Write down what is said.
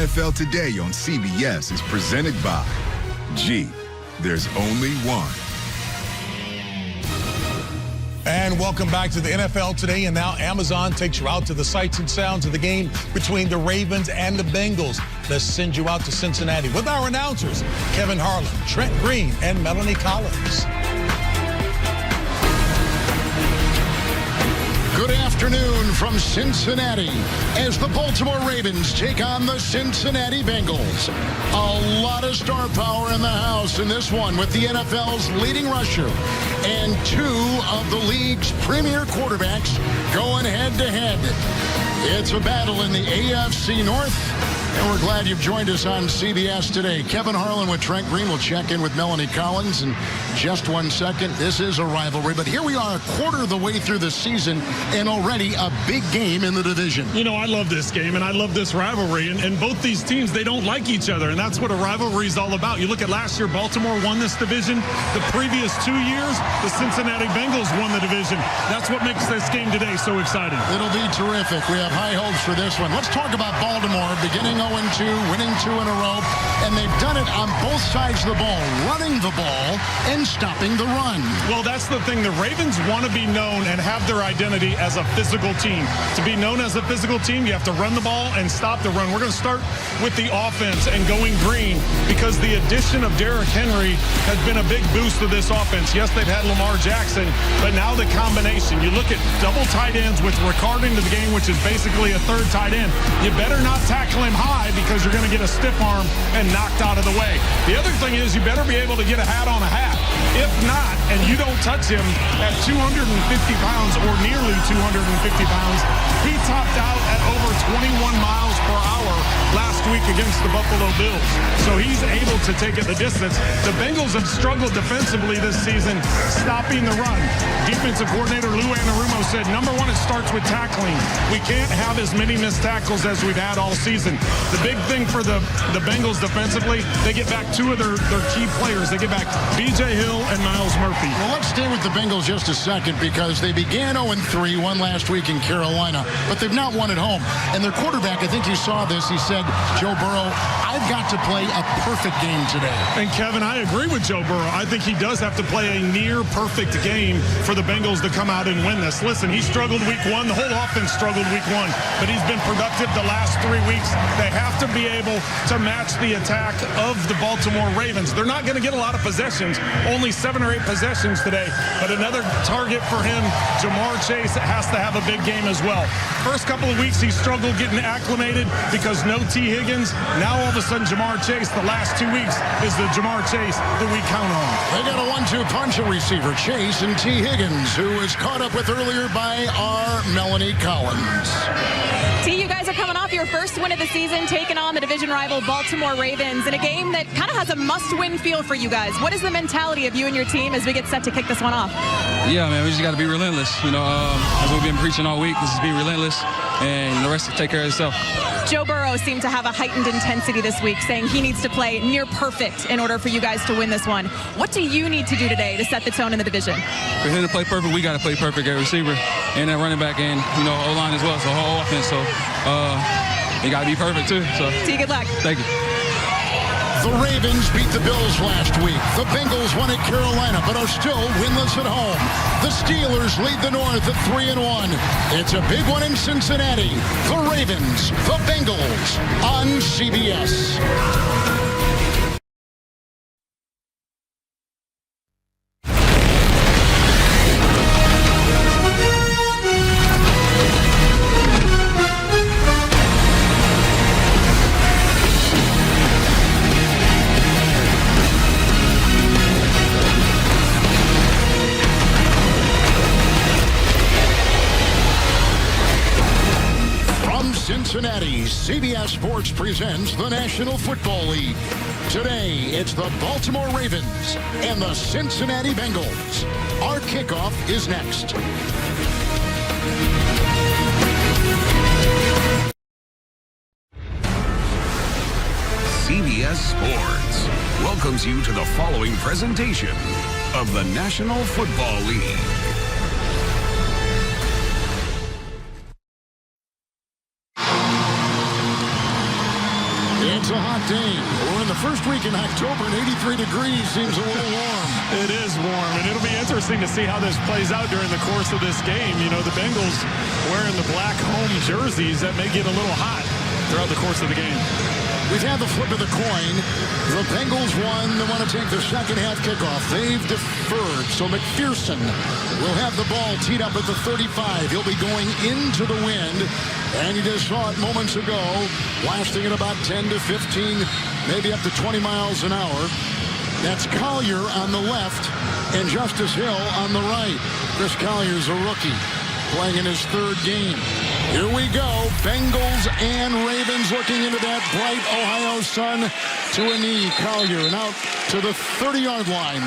NFL Today on CBS is presented by Jeep. There's only one. And welcome back to the NFL Today. And now Amazon takes you out to the sights and sounds of the game between the Ravens and the Bengals. Let's send you out to Cincinnati with our announcers, Kevin Harlan, Trent Green, and Melanie Collins. Good afternoon from Cincinnati as the Baltimore Ravens take on the Cincinnati Bengals. A lot of star power in the house in this one with the NFL's leading rusher and two of the league's premier quarterbacks going head-to-head. It's a battle in the AFC North. And we're glad you've joined us on CBS today. Kevin Harlan with Trent Green will check in with Melanie Collins in just 1 second. This is a rivalry, but here we are a quarter of the way through the season and already a big game in the division. You know, I love this game and I love this rivalry. And both these teams, they don't like each other, and that's what a rivalry is all about. You look at last year, Baltimore won this division. The previous 2 years, the Cincinnati Bengals won the division. That's what makes this game today so exciting. It'll be terrific. We have high hopes for this one. Let's talk about Baltimore beginning 0-2, winning 2 in a row, and they've done it on both sides of the ball, running the ball and stopping the run. Well, that's the thing. The Ravens want to be known and have their identity as a physical team. To be known as a physical team, you have to run the ball and stop the run. We're going to start with the offense and going green because the addition of Derrick Henry has been a big boost to this offense. Yes, they've had Lamar Jackson, but now the combination. You look at double tight ends with Ricard into the game, which is basically a third tight end. You better not tackle him high because you're going to get a stiff arm and knocked out of the way. The other thing is you better be able to get a hat on a hat. If not, and you don't touch him at 250 pounds or nearly 250 pounds, he topped out at over 21 miles per hour last week against the Buffalo Bills. So he's able to take it the distance. The Bengals have struggled defensively this season, stopping the run. Defensive coordinator Lou Anarumo said, number one, it starts with tackling. We can't have as many missed tackles as we've had all season. The big thing for the Bengals defensively, they get back two of their key players. They get back B.J. Hill and Miles Murphy. Well, let's stay with the Bengals just a second because they began 0-3, won last week in Carolina, but they've not won at home. And their quarterback, I think you saw this, he said, Joe Burrow, I've got to play a perfect game today. And Kevin, I agree with Joe Burrow. I think he does have to play a near perfect game for the Bengals to come out and win this. Listen, he struggled week 1. The whole offense struggled week 1, but he's been productive the last 3 weeks. They have to be able to match the attack of the Baltimore Ravens. They're not going to get a lot of possessions, only 7 or 8 possessions today, but another target for him, Jamar Chase, has to have a big game as well. First couple of weeks, he struggled getting acclimated because no T. Higgins. Now all of a sudden, Jamar Chase, the last 2 weeks, is the Jamar Chase that we count on. They got a 1-2 punch at receiver, Chase and T. Higgins, who was caught up with earlier by our Melanie Collins. T, you guys are coming off your first win of the season, taking on the division rival Baltimore Ravens in a game that kind of has a must-win feel for you guys. What is the mentality of you and your team as we get set to kick this one off? Yeah, man, we just got to be relentless. You know, as we've been preaching all week, just be relentless, and the rest will take care of itself. Joe Burrow seemed to have a heightened intensity this week, saying he needs to play near perfect in order for you guys to win this one. What do you need to do today to set the tone in the division? For him to play perfect, we got to play perfect at receiver and at running back and, you know, O-line as well, so whole offense. So you got to be perfect, too. So, T, good luck. Thank you. The Ravens beat the Bills last week. The Bengals won at Carolina, but are still winless at home. The Steelers lead the North at 3-1. It's a big one in Cincinnati. The Ravens, the Bengals on CBS. Cincinnati, CBS Sports presents the National Football League. Today, it's the Baltimore Ravens and the Cincinnati Bengals. Our kickoff is next. CBS Sports welcomes you to the following presentation of the National Football League. It's a hot day. We're in the first week in October, and 83 degrees seems a little warm. It is warm, and it'll be interesting to see how this plays out during the course of this game. You know, the Bengals wearing the black home jerseys, that may get a little hot throughout the course of the game. We've had the flip of the coin. The Bengals won. They want to take the second half kickoff. They've deferred. So McPherson will have the ball teed up at the 35. He'll be going into the wind. And you just saw it moments ago, lasting at about 10 to 15, maybe up to 20 miles an hour. That's Collier on the left and Justice Hill on the right. Chris Collier's a rookie, playing in his third game. Here we go. Bengals and Ravens looking into that bright Ohio sun to a knee. Collier and out to the 30-yard line.